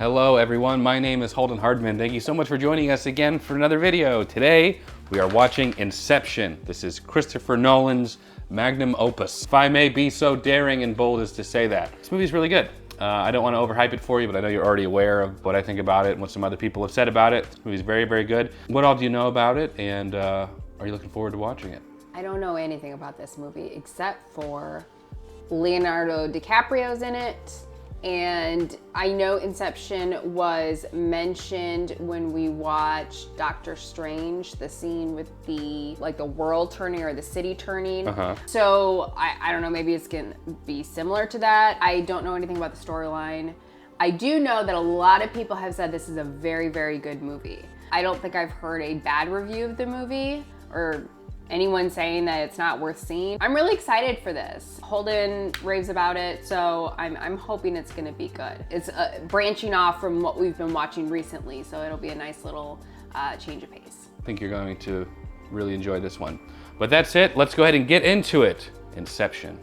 Hello everyone, my name is Holden Hardman. Thank you so much for joining us again for another video. Today, we are watching Inception. This is Christopher Nolan's magnum opus. If I may be so daring and bold as to say that. This movie's really good. I don't want to overhype it for you, but I know you're already aware of what I think about it and what some other people have said about it. This movie's very, very good. What all do you know about it, and are you looking forward to watching it? I don't know anything about this movie except for Leonardo DiCaprio's in it. And I know Inception was mentioned when we watched Doctor Strange, the scene with the world turning or the city turning. So I don't know, maybe it's gonna be similar to that. I don't know anything about the storyline. I do know that a lot of people have said this is a very, very good movie. I don't think I've heard a bad review of the movie or anyone saying that it's not worth seeing. I'm really excited for this. Holden raves about it, so I'm hoping it's gonna be good. It's branching off from what we've been watching recently, so it'll be a nice little change of pace. I think you're going to really enjoy this one. But that's it, let's go ahead and get into it. Inception.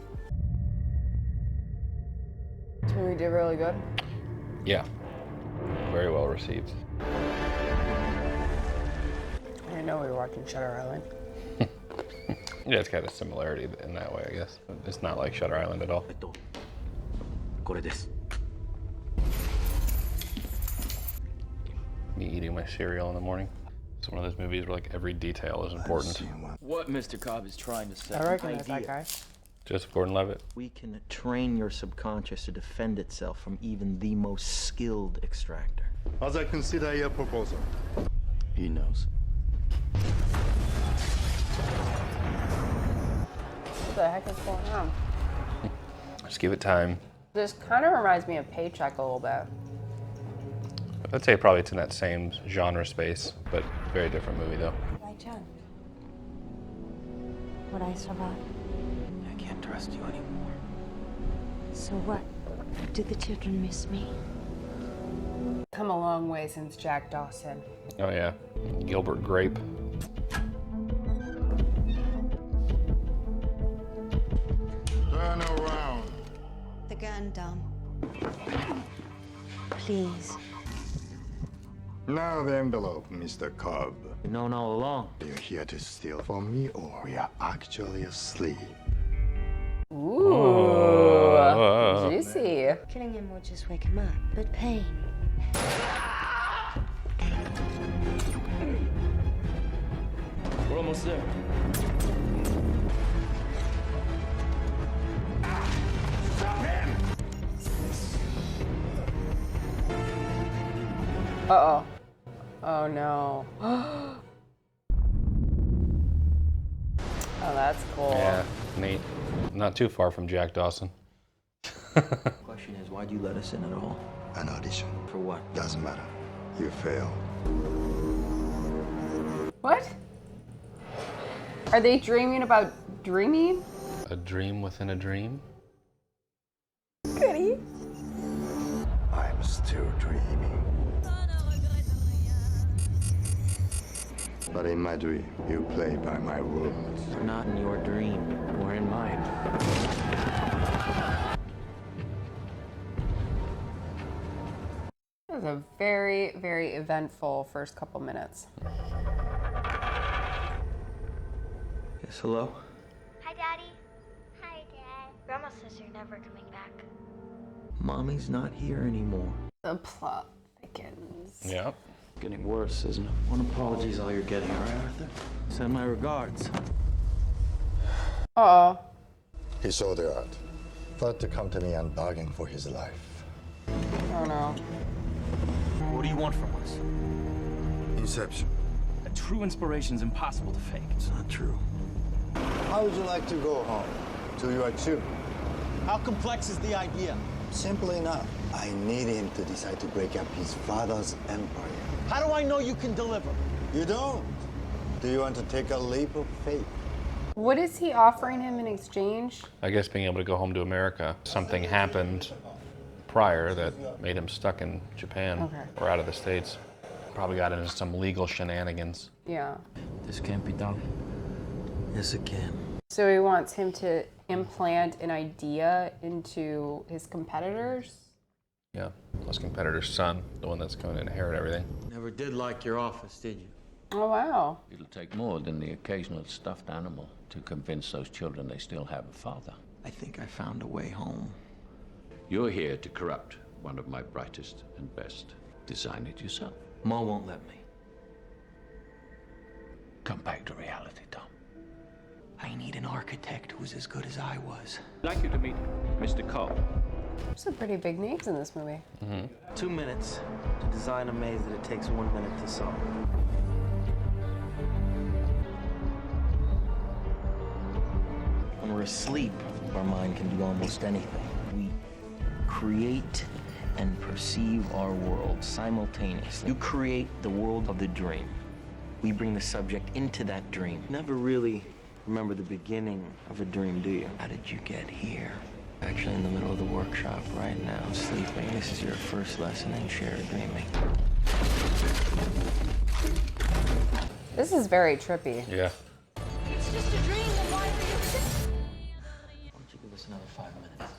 This movie did really good. Yeah, very well received. I didn't know we were watching Shutter Island. Yeah, it's got a similarity in that way, I guess. It's not like Shutter Island at all. Me eating my cereal in the morning. It's one of those movies where like every detail is important. What Mr. Cobb is trying to say. I recognize that guy. Joseph Gordon-Levitt. We can train your subconscious to defend itself from even the most skilled extractor. As I consider your proposal. He knows. What the heck is going on? Just give it time. This kind of reminds me of Paycheck a little bit. I'd say probably it's in that same genre space, but very different movie though. By chance, would I survive? I can't trust you anymore. So what? Do the children miss me? Come a long way since Jack Dawson. Oh yeah, Gilbert Grape. Turn around. The gun, Dom. Please. Now the envelope, Mr. Cobb. You've known all along. Are you here to steal from me, or we are actually asleep? Ooh, juicy. Killing him will just wake him up, but pain. We're almost there. Uh-oh. Oh no. Oh, that's cool. Yeah, neat. Not too far from Jack Dawson. Question is, why'd you let us in at all? An audition. For what? Doesn't matter. You failed. What? Are they dreaming about dreaming? A dream within a dream? Goody. I'm still dreaming. But in my dream, you play by my rules. Not in your dream, or in mine. It was a very, very eventful first couple minutes. Yes, hello? Hi, Daddy. Hi, Dad. Grandma says you're never coming back. Mommy's not here anymore. The plot thickens. Yeah. Getting worse, isn't it? One apology's all you're getting, all right, Arthur? Send my regards. Uh-oh. He saw the art. Thought to come to me and bargain for his life. Oh no. What do you want from us? Inception. A true inspiration's impossible to fake. It's not true. How would you like to go home? To your tomb? How complex is the idea? Simple enough. I need him to decide to break up his father's empire. How do I know you can deliver? You don't. Do you want to take a leap of faith? What is he offering him in exchange? I guess being able to go home to America. Something happened prior that made him stuck in Japan or out of the States. Probably got into some legal shenanigans. Yeah. This can't be done. Yes, it can. So he wants him to implant an idea into his competitors? Yeah, his competitor's son, the one that's going to inherit everything. Never did like your office, did you? Oh, wow. It'll take more than the occasional stuffed animal to convince those children they still have a father. I think I found a way home. You're here to corrupt one of my brightest and best. Design it yourself. Ma won't let me. Come back to reality, Tom. I need an architect who's as good as I was. I'd like you to meet Mr. Cole. There's some pretty big names in this movie. 2 minutes to design a maze that it takes 1 minute to solve. When we're asleep, our mind can do almost anything. We create and perceive our world simultaneously. You create the world of the dream. We bring the subject into that dream. Never really remember the beginning of a dream, do you? How did you get here? Actually in the middle of the workshop right now, sleeping. This is your first lesson in shared dreaming. This is very trippy. Yeah. It's just a dream. Why are you? Why don't you give us another 5 minutes?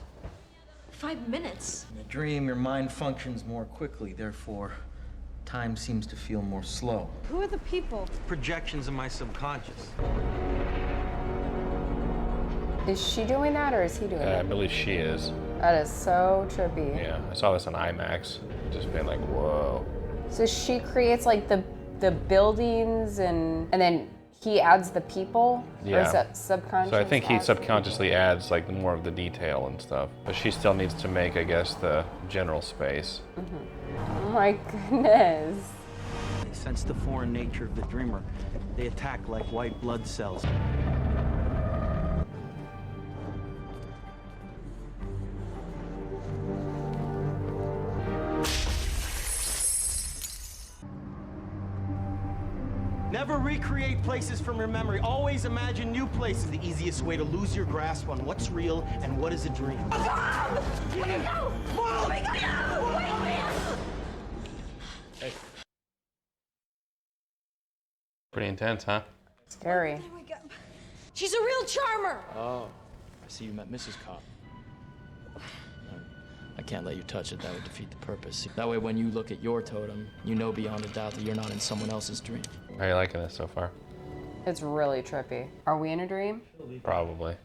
5 minutes? In a dream, your mind functions more quickly, therefore, time seems to feel more slow. Who are the people? Projections of my subconscious. Is she doing that or is he doing I it? believe she is. That is so trippy. Yeah, I saw this on IMAX. Just being like, whoa. So she creates like the buildings and then he adds the people? Or Yeah. is that subconscious? So I think he adds the subconsciously adds like more of the detail and stuff. But she still needs to make, I guess, the general space. people? Oh my goodness. They sense the foreign nature of the dreamer. They attack like white blood cells. Never recreate places from your memory. Always imagine new places. The easiest way to lose your grasp on what's real and what is a dream. Pretty intense, huh? Scary. She's a real charmer. Oh, I see you met Mrs. Cobb. I can't let you touch it. That would defeat the purpose. That way, when you look at your totem, you know beyond a doubt that you're not in someone else's dream. How are you liking this so far? It's really trippy. Are we in a dream? Probably.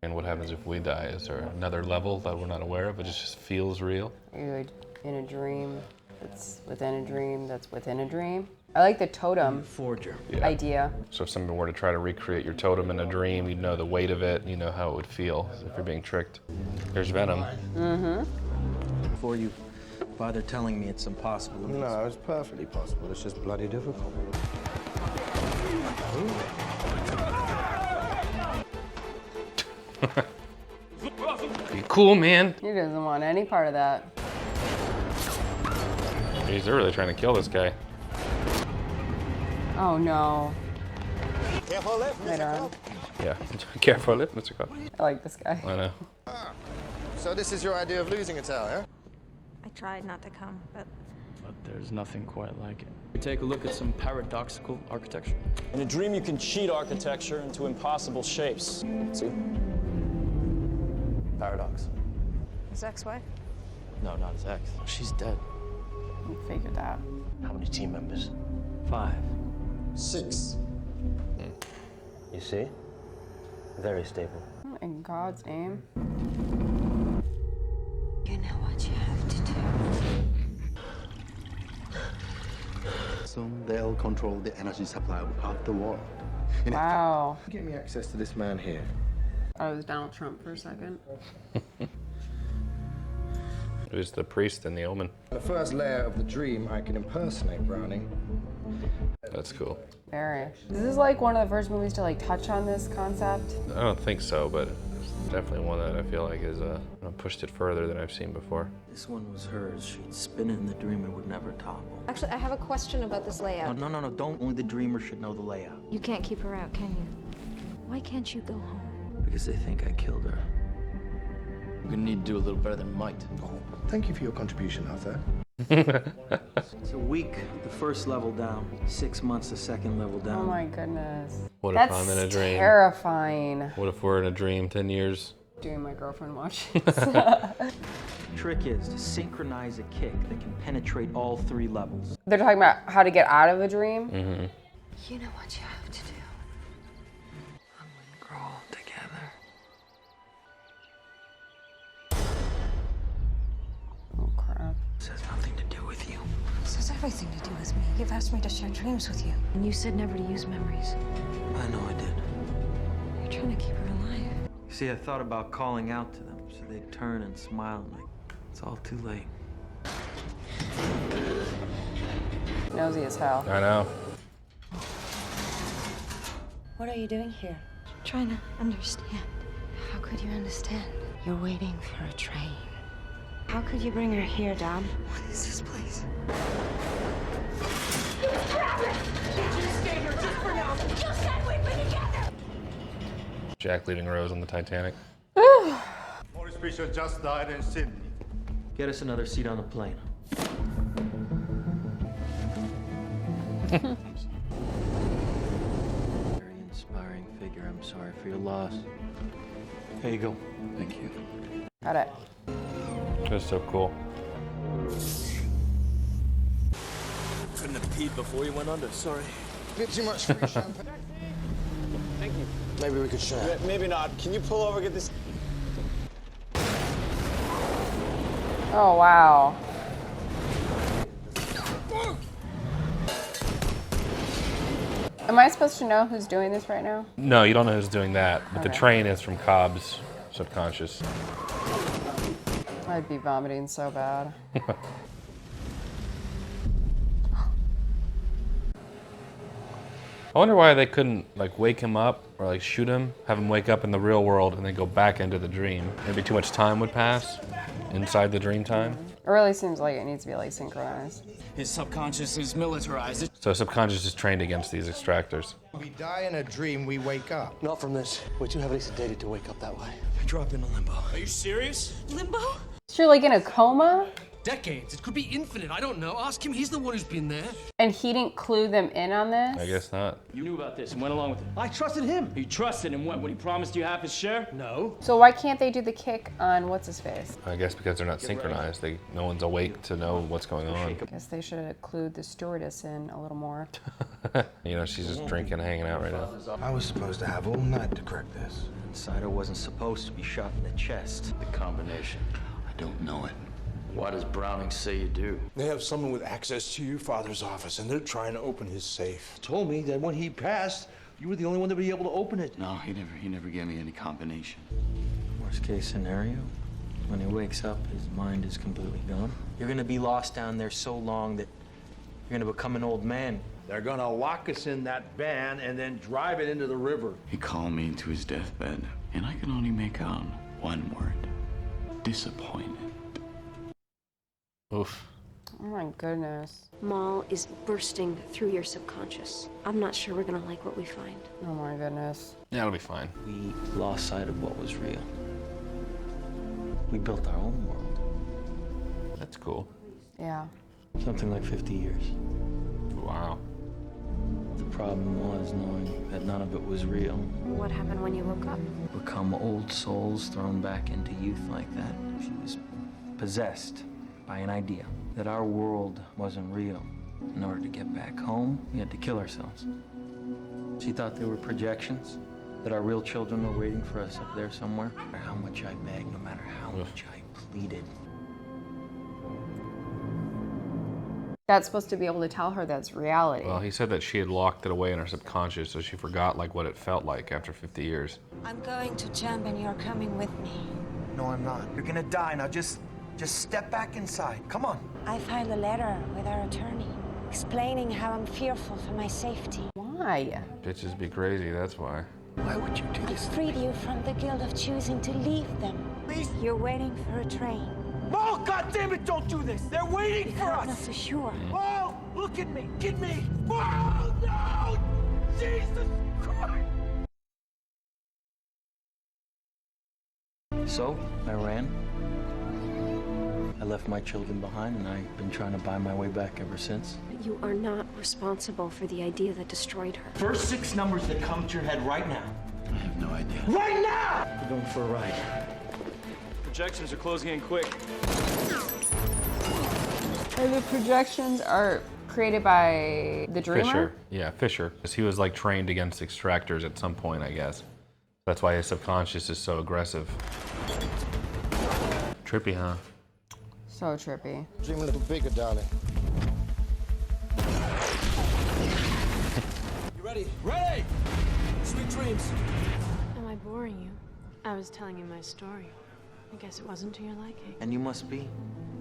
And what happens if we die? Is there another level that we're not aware of? It just feels real? Are you in a dream that's within a dream that's within a dream? I like the totem Forger. idea. So if someone were to try to recreate your totem in a dream, you'd know the weight of it, you know how it would feel if you're being tricked. There's Venom. Before you bother telling me it's impossible. No, it's perfectly possible. It's just bloody difficult. Be cool, man. He doesn't want any part of that. Jeez, they're really trying to kill this guy. Oh no. Careful left, Later on. Yeah, careful, Mr. Cobb. I like this guy. I know. So this is your idea of losing a tower, huh? I tried not to come, but But there's nothing quite like it. We take a look at some paradoxical architecture. In a dream, you can cheat architecture into impossible shapes. See? Paradox. his ex-wife? No, not his ex. She's dead. We figured that. How many team members? 5. 6. You see? Very stable. In God's name. You know what you have to do. Soon they'll control the energy supply of the world. Wow. Give me access to this man here. I was Donald Trump for a second. It was the priest in The Omen. The first layer of the dream, I can impersonate Browning. That's cool. Very. This is like one of the first movies to like touch on this concept. I don't think so, but it's definitely one that I feel like is pushed it further than I've seen before. This one was hers. She'd spin it in the dream, it would never topple. Actually, I have a question about this layout. No, don't. Only the dreamer should know the layout. You can't keep her out, can you? Why can't you go home? Because they think I killed her. We're gonna need to do a little better than might. Thank you for your contribution, Arthur. It's a week, the first level down. 6 months, the second level down. Oh my goodness. What if That's I'm in a dream? terrifying. What if we're in a dream 10 years doing my girlfriend watches. Trick is to synchronize a kick that can penetrate all 3 levels. They're talking about how to get out of a dream. Mm-hmm. You know what you have to do. And we grow together. Oh crap. This has nothing to do with you. This has everything to do with me. You've asked me to share dreams with you. And you said never to use memories. I know I did. You're trying to keep her alive. See, I thought about calling out to them so they'd turn and smile like it's all too late. Nosy as hell. I know. What are you doing here? Trying to understand. How could you understand? You're waiting for a train. How could you bring her here, Dom? What is this place? Jack leaving Rose on the Titanic. Morris Fisher just died in Sydney. Get us another seat on the plane. Very inspiring figure. I'm sorry for your loss. Here you go. Thank you. Got it. That's so cool. Couldn't have peed before you went under, sorry. Bit too much free champagne. Thank you. Maybe we could share. Maybe not. Can you pull over, get this? Oh wow. Am I supposed to know who's doing this right now? No, you don't know who's doing that, but the Okay. train is from Cobb's subconscious. I'd be vomiting so bad. I wonder why they couldn't like wake him up or like shoot him, have him wake up in the real world and then go back into the dream. Maybe too much time would pass inside the dream time. It really seems like it needs to be like synchronized. His subconscious is militarized. So subconscious is trained against these extractors. We die in a dream, we wake up. Not from this. We're too heavily sedated to wake up that way. Drop into limbo. Are you serious? Limbo? So you're like in a coma? Decades. It could be infinite. I don't know. Ask him. He's the one who's been there. And he didn't clue them in on this? I guess not. You knew about this and went along with it. I trusted him. You trusted him when he promised you half his share? No. So why can't they do the kick on what's his face? I guess because they're not synchronized. No one's awake to know what's going on. I guess they should have clued the stewardess in a little more. You know, she's just drinking, hanging out right now. I was supposed to have all night to crack this. Insider wasn't supposed to be shot in the chest. The combination. I don't know it. What does Browning say you do? They have someone with access to your father's office, and they're trying to open his safe. Told me that when he passed, you were the only one that would be able to open it. No, he never gave me any combination. Worst case scenario, when he wakes up, his mind is completely gone. You're gonna be lost down there so long that you're gonna become an old man. They're gonna lock us in that van and then drive it into the river. He called me to his deathbed, and I can only make out one word. Disappointed. Oof. Oh my goodness. Maul is bursting through your subconscious. I'm not sure we're gonna like what we find. Oh my goodness. Yeah, it'll be fine. We lost sight of what was real. We built our own world. That's cool. Yeah. Something like 50 years. Wow. The problem was knowing that none of it was real. What happened when you woke up? Become old souls thrown back into youth like that. She was possessed by an idea that our world wasn't real. In order to get back home, we had to kill ourselves. She thought they were projections, that our real children were waiting for us up there somewhere. No matter how much I begged, no matter how much I pleaded. That's supposed to be able to tell her that's reality. Well, he said that she had locked it away in her subconscious, so she forgot like what it felt like after 50 years. I'm going to jump and you're coming with me. No, I'm not. You're gonna die now. Just step back inside. Come on. I filed a letter with our attorney explaining how I'm fearful for my safety. Why? Bitches be crazy, that's why. Why would you do I this? freed you from the guilt of choosing to leave them. Please. You're waiting for a train. Oh, God damn it, don't do this. They're waiting You for can't know us. for sure. Oh, look at me. Get me. Oh, no. Jesus Christ. So, I ran. I left my children behind, and I've been trying to buy my way back ever since. You are not responsible for the idea that destroyed her. First 6 numbers that come to your head right now. I have no idea. Right now! We're going for a ride. Projections are closing in quick. And the projections are created by the dreamer? Fisher. Yeah, Fisher. He was like trained against extractors at some point, I guess. That's why his subconscious is so aggressive. Trippy, huh? So trippy. Dream a little bigger, darling. You ready? Ready! Sweet dreams. Am I boring you? I was telling you my story. I guess it wasn't to your liking. And you must be?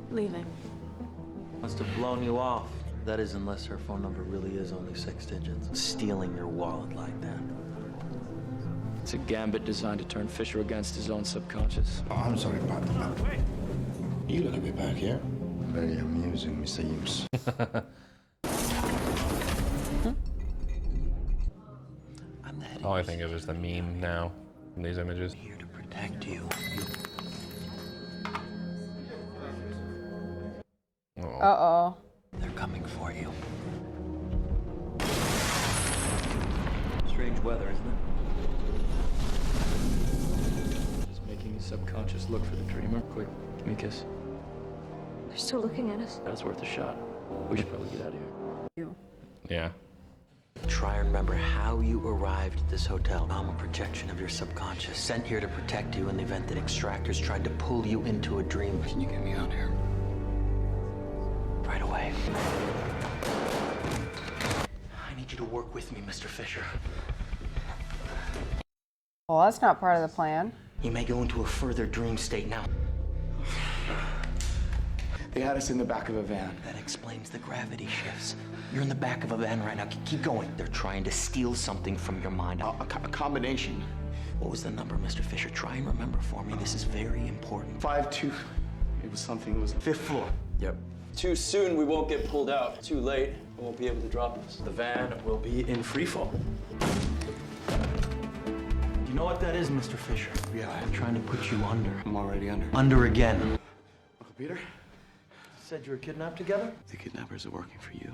Leaving. Must have blown you off. That is, unless her phone number really is only 6 digits. Stealing your wallet like that. It's a gambit designed to turn Fisher against his own subconscious. Oh, I'm sorry about that. Wait. You look a bit back here. Very amusing, Mr. Hughes. All I think of is the meme now in these images. Here to protect you. Uh-oh. They're coming for you. Strange weather, isn't it? Just making his subconscious look for the dreamer. Quick, give me a kiss. They're still looking at us. That's worth a shot. We should probably get out of here. Yeah. Try and remember how you arrived at this hotel. I'm a projection of your subconscious, sent here to protect you in the event that extractors tried to pull you into a dream. Can you get me out here? Right away. I need you to work with me, Mr. Fisher. Well, that's not part of the plan. You may go into a further dream state now. They had us in the back of a van. That explains the gravity shifts. You're in the back of a van right now. Keep going. They're trying to steal something from your mind. A combination. What was the number, Mr. Fisher? Try and remember for me. This is very important. 5-2. It was something. It was 5th floor. Yep. Too soon, we won't get pulled out. Too late, we won't be able to drop us. The van will be in free fall. You know what that is, Mr. Fisher? Yeah. I'm trying to put you under. I'm already under. Under again. Uncle Peter? Said you were kidnapped together? The kidnappers are working for you.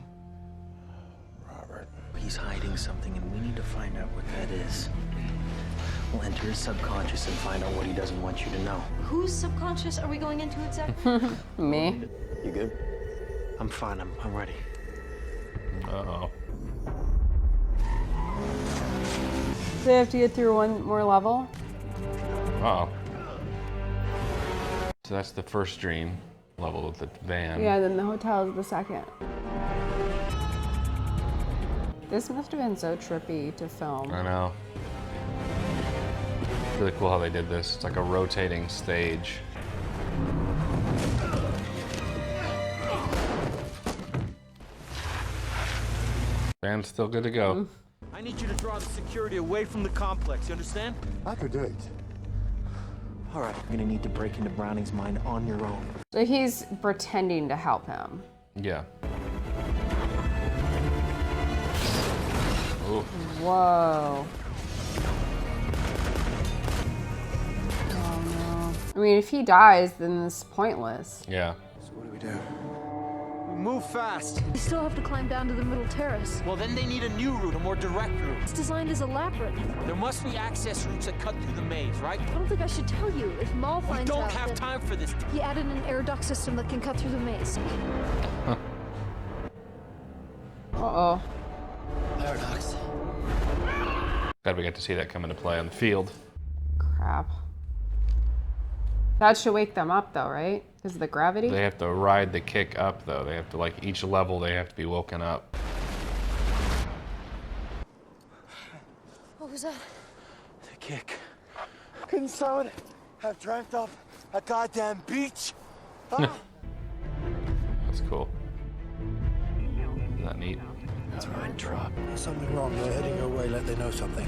Robert. He's hiding something, and we need to find out what that is. We'll enter his subconscious and find out what he doesn't want you to know. Whose subconscious are we going into exactly? Me. You good? I'm fine. I'm ready. Uh-oh. Do they have to get through one more level? Uh-oh. So that's the first dream level of the van. Yeah, then the hotel is the second. This must have been so trippy to film. I know. Really cool how they did this. It's like a rotating stage. Van's still good to go. I need you to draw the security away from the complex, you understand? I could do it. All right, you're gonna need to break into Browning's mind on your own. So he's pretending to help him. Yeah. Ooh. Whoa. Oh no. I mean, if he dies, then this is pointless. Yeah. So what do we do? Move fast. We still have to climb down to the middle terrace. Well, then they need a new route, a more direct route. It's designed as a labyrinth. There must be access routes that cut through the maze, right? I don't think I should tell you. If Maul We finds don't out have that time for this. he added an air duct system that can cut through the maze. Uh-oh. Paradox. Glad we got to see that come into play on the field. Crap. That should wake them up though, right? Because of the gravity? They have to ride the kick up though. They have to, like, each level they have to be woken up. What was that? The kick. Couldn't someone have dreamt up a goddamn beach? Huh? That's cool. Isn't that neat? That's right, drop. There's something wrong. They're heading your way like they know something.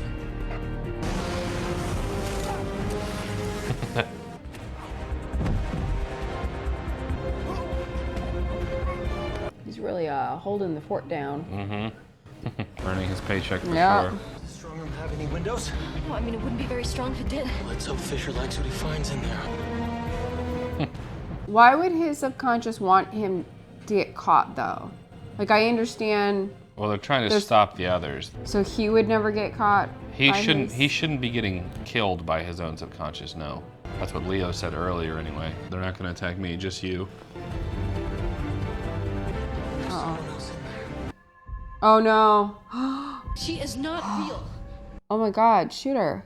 He's really holding the fort down. Mm-hmm. Earning his paycheck for Yeah. sure. Does this strong room have any windows? Well, I mean, it wouldn't be very strong if it did. Let's hope Fisher likes what he finds in there. Why would his subconscious want him to get caught though? Like, I understand. Well, they're trying to stop the others. So he would never get caught? He shouldn't be getting killed by his own subconscious, no. That's what Leo said earlier anyway. They're not gonna attack me, just you. Oh no. She is not real. Oh my God, shoot her.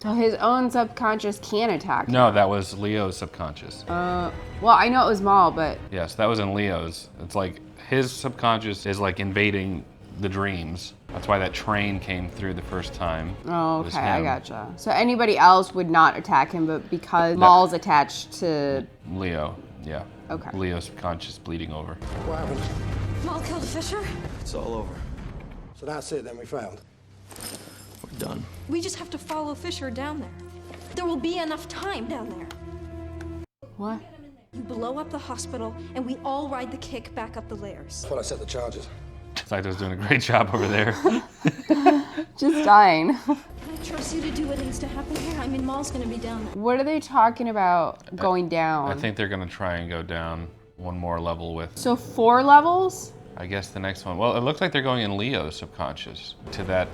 So his own subconscious can attack him. No, that was Leo's subconscious. Well, I know it was Maul, but... Yes, that was in Leo's. It's like his subconscious is like invading the dreams. That's why that train came through the first time. Oh, okay, I gotcha. So anybody else would not attack him, but because Maul's attached to... Leo, yeah. Okay. Leo's subconscious bleeding over. What happened? Maul killed Fisher? It's all over. So that's it, then we found. We're done. We just have to follow Fisher down there. There will be enough time down there. What? You blow up the hospital, and we all ride the kick back up the layers. That's what I set the charges. Saito's doing a great job over there. Just dying. Can I trust you to do what needs to happen here? I mean, Maul's gonna be down there. What are they talking about going down? I think they're gonna try and go down one more level with... So 4 levels? I guess the next one. Well, it looks like they're going in Leo's subconscious to that,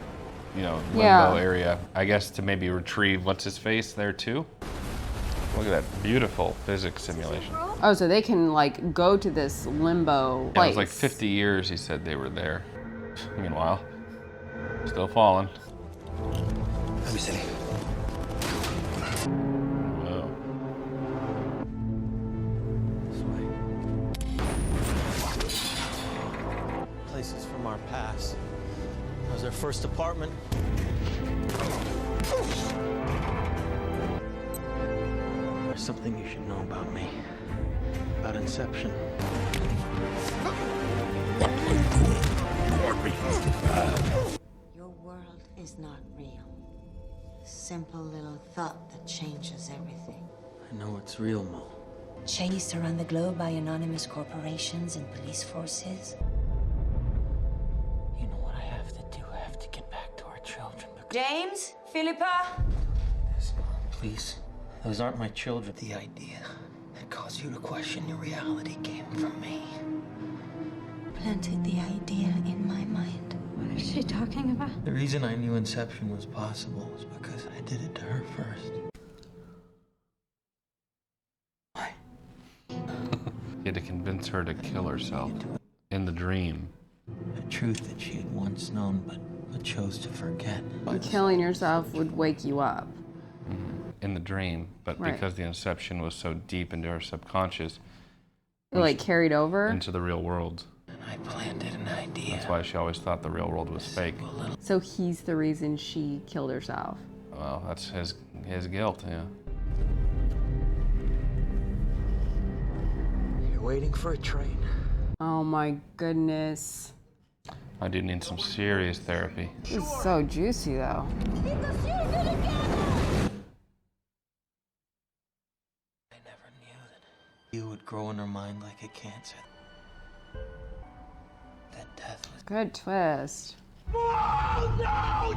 you know, limbo area. I guess to maybe retrieve what's his face there too. Look at that beautiful physics simulation. Oh, so they can like go to this limbo place. Yeah, it was like 50 years he said they were there. Meanwhile, still falling. Let me see. Whoa. Places from our past. That was our first apartment. There's something you should know about me. About Inception. Your world is not real. A simple little thought that changes everything. I know it's real, Mo. Chased around the globe by anonymous corporations and police forces. You know what I have to do? I have to get back to our children. James? Philippa? Please. Those aren't my children. The idea that caused you to question your reality came from me. Planted the idea in my mind. What is she talking about? The reason I knew Inception was possible was because I did it to her first. He had to convince her to kill herself in the dream. A truth that she had once known but chose to forget. Killing yourself would wake you up. In the dream, but because the Inception was so deep into her subconscious, it like carried over into the real world. And I planted an idea. That's why she always thought the real world was fake. So he's the reason she killed herself. Well, that's his guilt, yeah. You're waiting for a train. Oh my goodness. I do need some serious therapy. This is so juicy though. You would grow in her mind like a cancer. That death was... Good twist. Oh, no!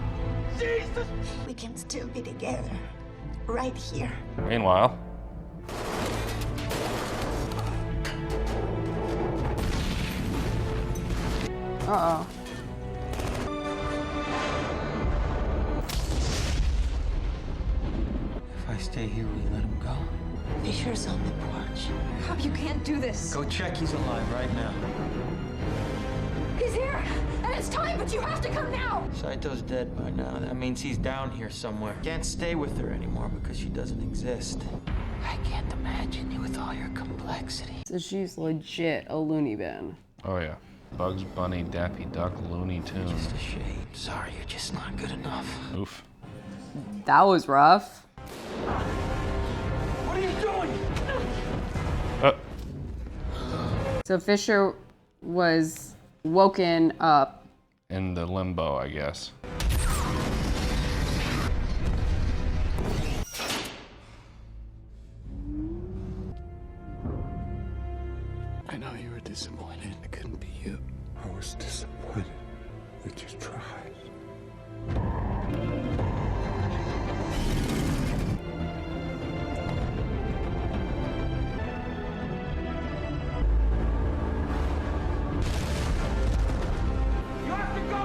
Jesus! We can still be together. Right here. Meanwhile... Uh-oh. If I stay here, will you let him go? Fisher's on the porch. Cop, you can't do this. Go check he's alive right now. He's here, and it's time, but you have to come now. Saito's dead by now. That means he's down here somewhere. Can't stay with her anymore because she doesn't exist. I can't imagine you with all your complexity. So she's legit a loony bin. Oh yeah. Bugs Bunny, Daffy Duck, Looney Tunes. Just a shame. Sorry, you're just not good enough. Oof. That was rough. What are you doing? So Fisher was woken up. In the limbo, I guess. I know you were disappointed. It couldn't be you. I was disappointed that you tried. You have to go!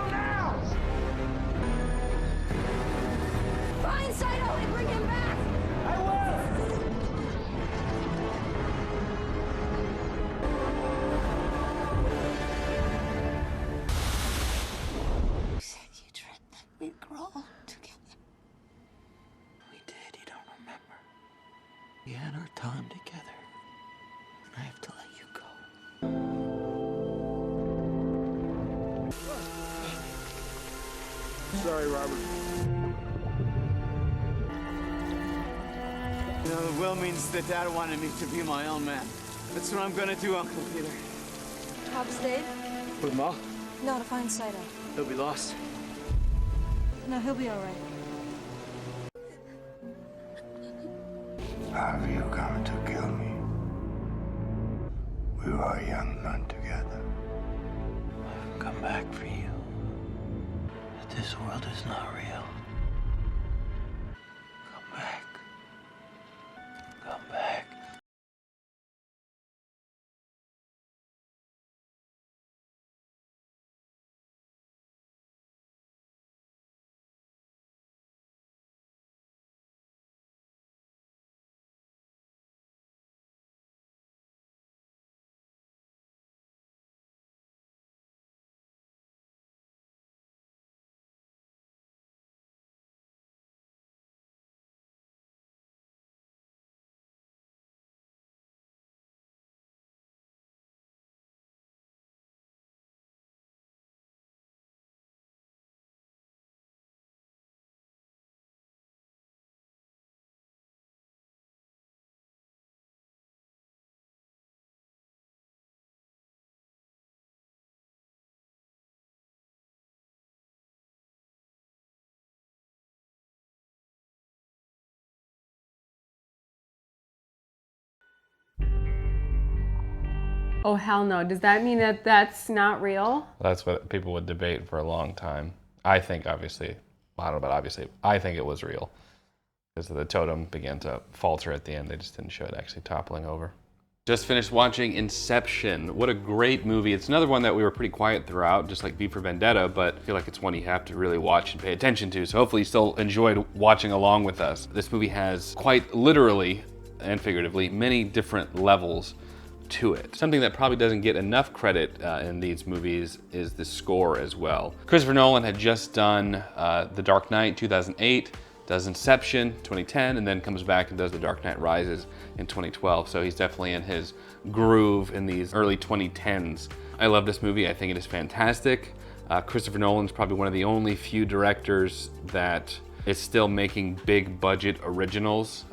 We crawled together. We did, you don't remember. We had our time together. And I have to let you go. Sorry, Robert. You know, the will means that Dad wanted me to be my own man. That's what I'm gonna do, Uncle Peter. Top stayed? With Ma? No, to find Saito. He'll be lost. No, he'll be all right. Have you come to kill me? We were young men together. I've come back for you. But this world is not real. Come back. Come back. Oh, hell no. Does that mean that that's not real? That's what people would debate for a long time. I think, obviously, I don't know about obviously, I think it was real. Because the totem began to falter at the end. They just didn't show it actually toppling over. Just finished watching Inception. What a great movie. It's another one that we were pretty quiet throughout, just like V for Vendetta, but I feel like it's one you have to really watch and pay attention to. So hopefully you still enjoyed watching along with us. This movie has quite literally and figuratively many different levels to it. Something that probably doesn't get enough credit in these movies is the score as well. Christopher Nolan had just done The Dark Knight 2008, does Inception 2010, and then comes back and does The Dark Knight Rises in 2012. So he's definitely in his groove in these early 2010s. I love this movie. I think it is fantastic. Christopher Nolan's probably one of the only few directors that is still making big budget originals.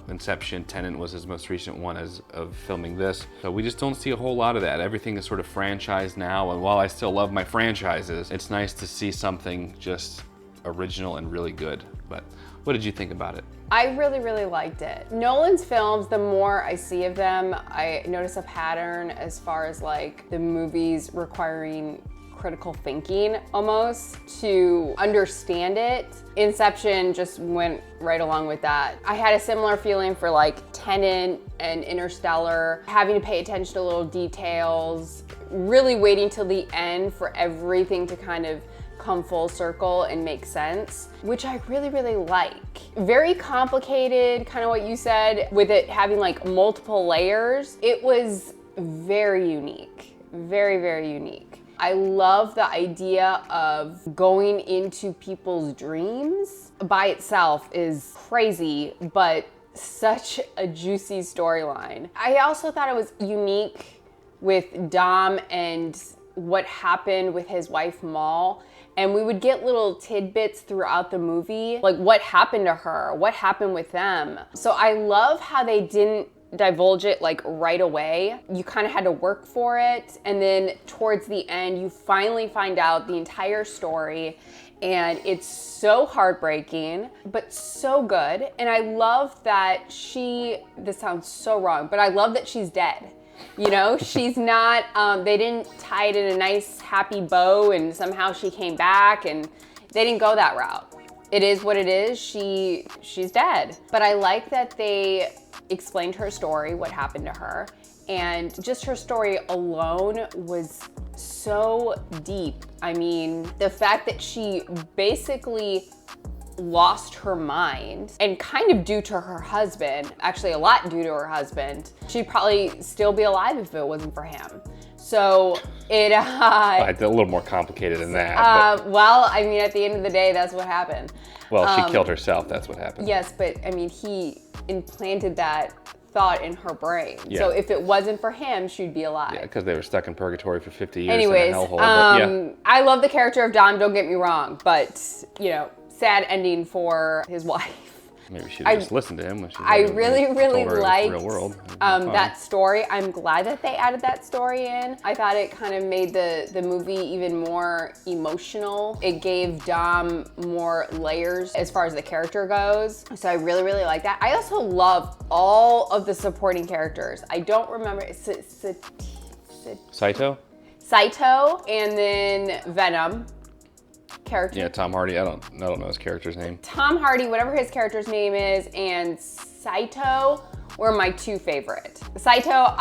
Inception, Tenet was his most recent one of filming this. So we just don't see a whole lot of that. Everything is sort of franchised now, and while I still love my franchises, it's nice to see something just original and really good. But what did you think about it? I really, really liked it. Nolan's films, the more I see of them, I notice a pattern as far as like the movies requiring critical thinking almost to understand it. Inception just went right along with that. I had a similar feeling for like Tenet and Interstellar, having to pay attention to little details, really waiting till the end for everything to kind of come full circle and make sense, which I really, really like. Very complicated, kind of what you said, with it having like multiple layers. It was very unique, very, very unique. I love the idea of going into people's dreams. By itself is crazy, but such a juicy storyline. I also thought it was unique with Dom and what happened with his wife Mal. And we would get little tidbits throughout the movie, like what happened to her, what happened with them. So I love how they didn't divulge it like right away. You kind of had to work for it, and then towards the end you finally find out the entire story, and it's so heartbreaking but so good. And I love that this sounds so wrong, but I love that she's dead. You know, she's not, they didn't tie it in a nice happy bow and somehow she came back, and they didn't go that route. It is what it is, she's dead. But I like that they explained her story, what happened to her, and just her story alone was so deep. I mean, the fact that she basically lost her mind, and kind of due to her husband, actually a lot due to her husband. She'd probably still be alive if it wasn't for him. So it... It's a little more complicated than that. well, I mean, at the end of the day, that's what happened. Well, she killed herself, that's what happened. Yes, but I mean, he implanted that thought in her brain. Yeah. So if it wasn't for him, she'd be alive. Yeah, because they were stuck in purgatory for 50 years Anyways, in a hellhole. But yeah. I love the character of Dom, don't get me wrong, but, you know, sad ending for his wife. Maybe she just listened to him when she really liked real world. that story. I'm glad that they added that story in. I thought it kind of made the movie even more emotional. It gave Dom more layers as far as the character goes. So I really like that. I also love all of the supporting characters. I don't remember, Saito? Saito, and then Venom. Character. Yeah, Tom Hardy. I don't know his character's name. Tom Hardy, whatever his character's name is, and Saito were my two favorite. Saito,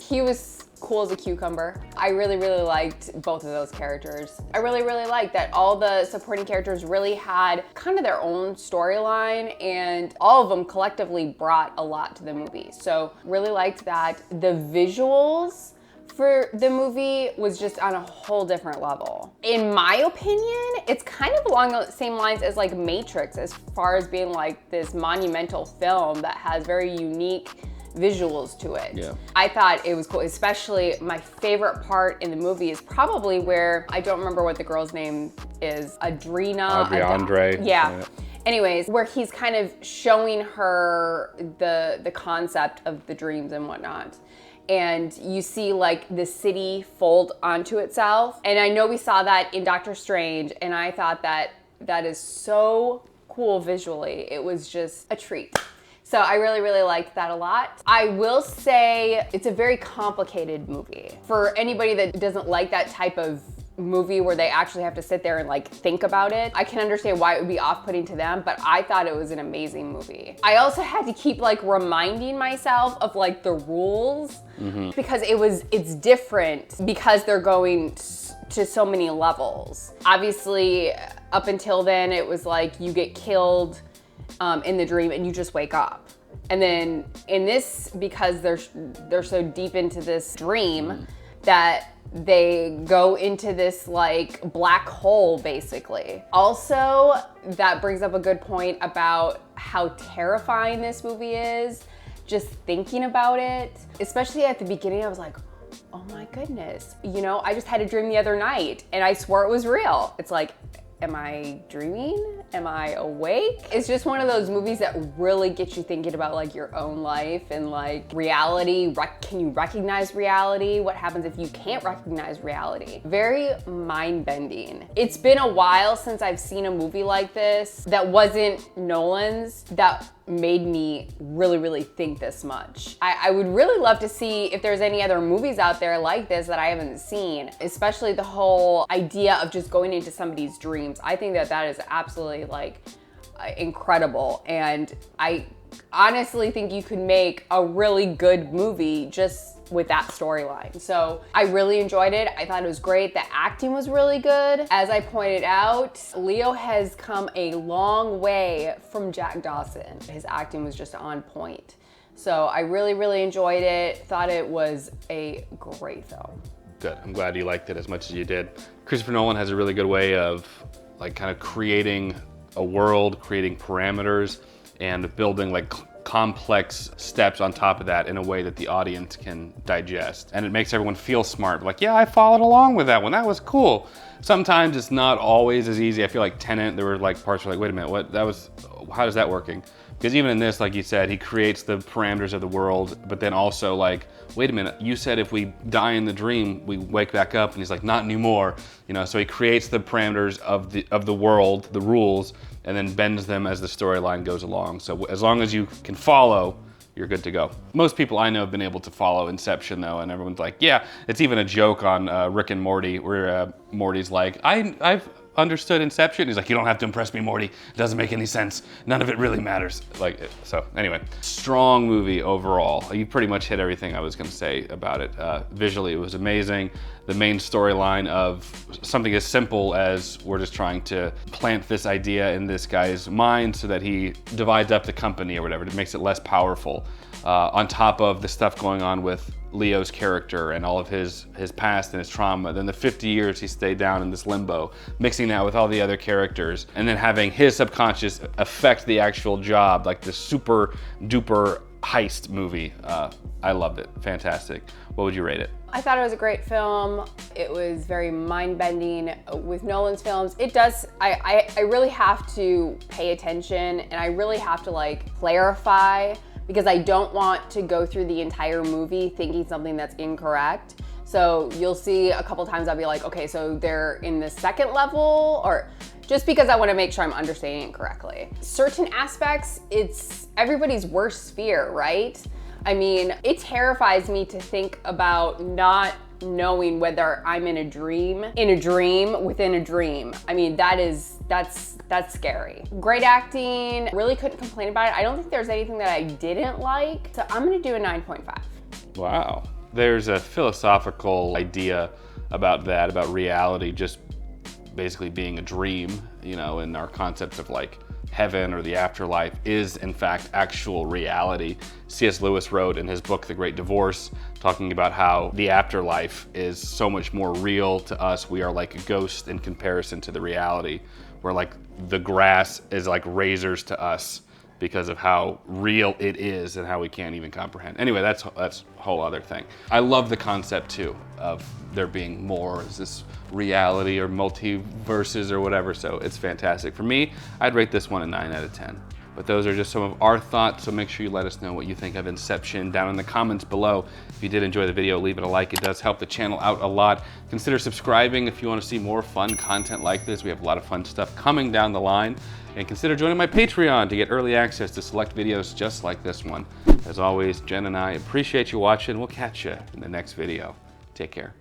he was cool as a cucumber. I really liked both of those characters. I really liked that all the supporting characters really had kind of their own storyline, and all of them collectively brought a lot to the movie. So really liked that. The visuals for the movie was just on a whole different level. In my opinion, it's kind of along the same lines as like Matrix, as far as being like this monumental film that has very unique visuals to it. Yeah. I thought it was cool, especially my favorite part in the movie is probably where, I don't remember what the girl's name is, Andre. Yeah. Anyways, where he's kind of showing her the concept of the dreams and whatnot. And you see like the city fold onto itself. And I know we saw that in Doctor Strange, and I thought that is so cool visually. It was just a treat. So I really liked that a lot. I will say it's a very complicated movie. For anybody that doesn't like that type of movie where they actually have to sit there and like think about it, I can understand why it would be off-putting to them, but I thought it was an amazing movie. I also had to keep like reminding myself of like the rules, because it's different because they're going to so many levels. Obviously, up until then, it was like you get killed in the dream and you just wake up. And then in this, because they're so deep into this dream that they go into this like black hole basically. Also, that brings up a good point about how terrifying this movie is, just thinking about it. Especially at the beginning, I was like, oh my goodness. You know, I just had a dream the other night and I swore it was real. It's like, am I dreaming? Am I awake? It's just one of those movies that really gets you thinking about like your own life and like reality. Can you recognize reality? What happens if you can't recognize reality? Very mind-bending. It's been a while since I've seen a movie like this that wasn't Nolan's that made me really think this much. I would really love to see if there's any other movies out there like this that I haven't seen, especially the whole idea of just going into somebody's dreams. I think that is absolutely like incredible, and I honestly think you could make a really good movie just with that storyline. So I really enjoyed it. I thought it was great. The acting was really good. As I pointed out, Leo has come a long way from Jack Dawson. His acting was just on point. So I really enjoyed it. Thought it was a great film. Good. I'm glad you liked it as much as you did. Christopher Nolan has a really good way of like kind of creating a world, creating parameters, and building like complex steps on top of that in a way that the audience can digest. And it makes everyone feel smart. Like, yeah, I followed along with that one. That was cool. Sometimes it's not always as easy. I feel like Tenet, there were like parts where like, wait a minute, how is that working? Because even in this, like you said, he creates the parameters of the world, but then also like, wait a minute, you said if we die in the dream, we wake back up, and he's like, not anymore. You know, so he creates the parameters of the world, the rules, and then bends them as the storyline goes along. So as long as you can follow, you're good to go. Most people I know have been able to follow Inception though, and everyone's like, yeah, it's even a joke on Rick and Morty, where Morty's like, I've understood Inception. He's like, you don't have to impress me, Morty. It doesn't make any sense. None of it really matters. So anyway, strong movie overall. You pretty much hit everything I was gonna say about it. Visually, it was amazing. The main storyline of something as simple as we're just trying to plant this idea in this guy's mind so that he divides up the company or whatever. It makes it less powerful. On top of the stuff going on with Leo's character and all of his past and his trauma. Then the 50 years he stayed down in this limbo, mixing that with all the other characters, and then having his subconscious affect the actual job, like this super duper heist movie. I loved it. Fantastic. What would you rate it? I thought it was a great film. It was very mind-bending. With Nolan's films, it does, I really have to pay attention, and I really have to like clarify, because I don't want to go through the entire movie thinking something that's incorrect. So you'll see a couple times I'll be like, okay, so they're in the second level, or just because I want to make sure I'm understanding it correctly. Certain aspects, it's everybody's worst fear, right? I mean, it terrifies me to think about not knowing whether I'm in a dream within a dream. I mean, that's scary. Great acting, really couldn't complain about it. I don't think there's anything that I didn't like, so I'm gonna do a 9.5. Wow. There's a philosophical idea about that, about reality just basically being a dream, you know, and our concepts of like heaven or the afterlife is in fact actual reality. C.S. Lewis wrote in his book, The Great Divorce, talking about how the afterlife is so much more real to us. We are like a ghost in comparison to the reality, where like the grass is like razors to us because of how real it is and how we can't even comprehend. Anyway, that's a whole other thing. I love the concept too of there being more, is this reality or multiverses or whatever, so it's fantastic. For me, I'd rate this one a 9 out of 10. But those are just some of our thoughts, so make sure you let us know what you think of Inception down in the comments below. If you did enjoy the video, leave it a like. It does help the channel out a lot. Consider subscribing if you want to see more fun content like this. We have a lot of fun stuff coming down the line. And consider joining my Patreon to get early access to select videos just like this one. As always, Jen and I appreciate you watching. We'll catch you in the next video. Take care.